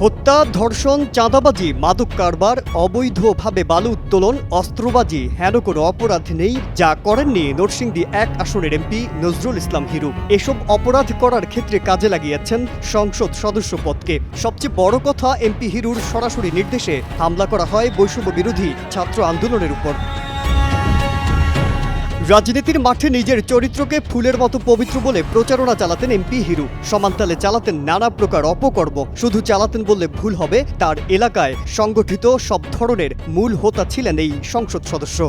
হত্যা, ধর্ষণ, চাঁদাবাজি, মাদক কারবার, অবৈধভাবে বালু উত্তোলন, অস্ত্রবাজি হেন কোনো অপরাধ নেই যা করেননি নরসিংদী ১ আসনের এমপি নজরুল ইসলাম হিরু। এসব অপরাধ করার ক্ষেত্রে কাজে লাগিয়েছেন সংসদ সদস্য পদকে। সবচেয়ে বড় কথা, এমপি হিরুর সরাসরি নির্দেশে হামলা করা হয় বৈষম্য বিরোধী ছাত্র আন্দোলনের উপর। রাজনীতির মাঠে নিজের চরিত্রকে ফুলের মতো পবিত্র বলে প্রচারণা চালাতেন এমপি হিরু। সমান্তালে চালাতেন নানা প্রকার অপকর্ম। শুধু চালাতেন বললে ভুল হবে, তার এলাকায় সংগঠিত সব ধরনের মূল হোতা ছিলেন এই সংসদ সদস্য।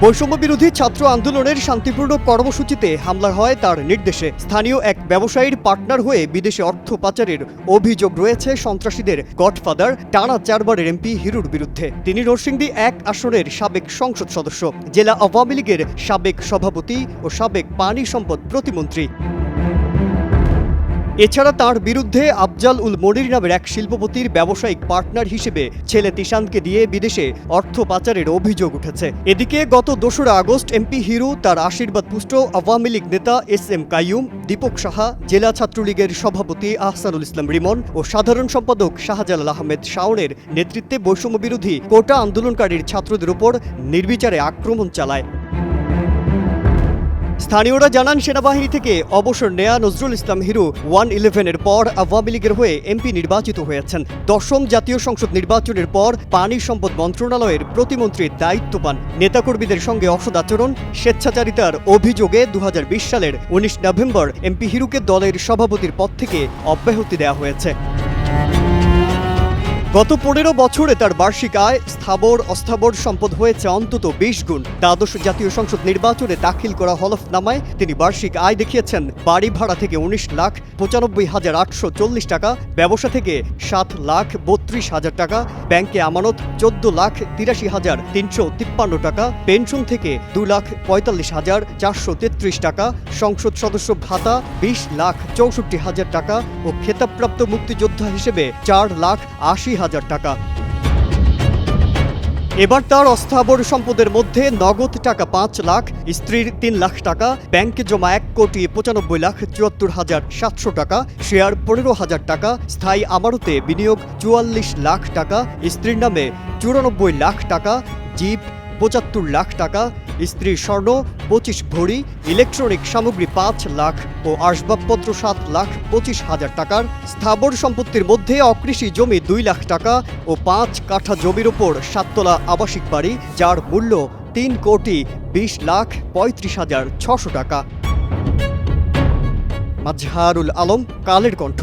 বৈষম্য বিরোধী ছাত্র আন্দোলনের শান্তিপূর্ণ কর্মসূচিতে হামলা হয় তার নির্দেশে। স্থানীয় এক ব্যবসায়ীর পার্টনার হয়ে বিদেশে অর্থ পাচারের অভিযোগ রয়েছে সন্ত্রাসীদের গডফাদার টানা 4 বারের এমপি হিরুর বিরুদ্ধে। তিনি নরসিংদী 1 আসনের সাবেক সংসদ সদস্য, জেলা আওয়ামী লীগের সাবেক সভাপতি ও সাবেক পানি সম্পদ প্রতিমন্ত্রী। এছাড়া তার বিরুদ্ধে আফজাল উল মনির নামের এক শিল্পপতির ব্যবসায়িক পার্টনার হিসেবে ছেলে তিশানকে দিয়ে বিদেশে অর্থ পাচারের অভিযোগ উঠেছে। এদিকে গত 2রা আগস্ট এমপি হিরু তার আশীর্বাদ পুষ্ট আওয়ামী লীগ নেতা SM কাইয়ুম, দীপক সাহা, জেলা ছাত্রলীগের সভাপতি আহসানুল ইসলাম রিমন ও সাধারণ সম্পাদক শাহজালাল আহমেদ শাওনের নেতৃত্বে বৈষম্য বিরোধী কোটা আন্দোলনকারীর ছাত্রদের উপর নির্বিচারে আক্রমণ চালায়। স্থানীয়রা জানান, সেনাবাহিনী থেকে অবসর নেয়া নজরুল ইসলাম হিরু 1-11-এর পর আওয়ামী লীগের হয়ে এমপি নির্বাচিত হয়েছেন। 10ম জাতীয় সংসদ নির্বাচনের পর পানি সম্পদ মন্ত্রণালয়ের প্রতিমন্ত্রীর দায়িত্ব পান। নেতাকর্মীদের সঙ্গে অসদাচরণ, স্বেচ্ছাচারিতার অভিযোগে 2020 সালের 19 নভেম্বর এমপি হিরুকে দলের সভাপতির পদ থেকে অব্যাহতি দেওয়া হয়েছে। গত 15 বছরে তার বার্ষিক আয় স্থাবর অস্থাবর সম্পদ হয়েছে অন্তত 20 গুণ। দ্বাদশ জাতীয় সংসদ নির্বাচনে দাখিল করা হলফনামায় তিনি বার্ষিক আয় দেখিয়েছেন বাড়ি ভাড়া থেকে 19,95,840 টাকা, ব্যবসা থেকে 7,32,000 টাকা, ব্যাংকে আমানত 14,83,353 টাকা, পেনশন থেকে 2,45,433 টাকা, সংসদ সদস্য ভাতা 20,64,000 টাকা ও খেতাবপ্রাপ্ত মুক্তিযোদ্ধা হিসেবে 4,80,000 টাকা। এবার তার অস্থাবর সম্পদের মধ্যে নগদ টাকা 5 লাখ, স্ত্রীর 3 লাখ টাকা, ব্যাংকে জমা 1,95,74,700 টাকা, শেয়ার 15,000 টাকা, স্থায়ী আমানতে বিনিয়োগ 44 লাখ টাকা, স্ত্রীর নামে 94 লাখ টাকা, জিপ 75 লাখ টাকা, স্ত্রীর স্বর্ণ 25 ভরি, ইলেকট্রনিক সামগ্রী 5 লাখ ও আসবাবপত্র 7,25,000 টাকার। স্থাবর সম্পত্তির মধ্যে অকৃষি জমি 2 লাখ টাকা ও 5 কাঠা জমির ওপর 7 তলা আবাসিক বাড়ি, যার মূল্য 3,20,35,600 টাকা। মাজহারুল আলম, কালের কণ্ঠ।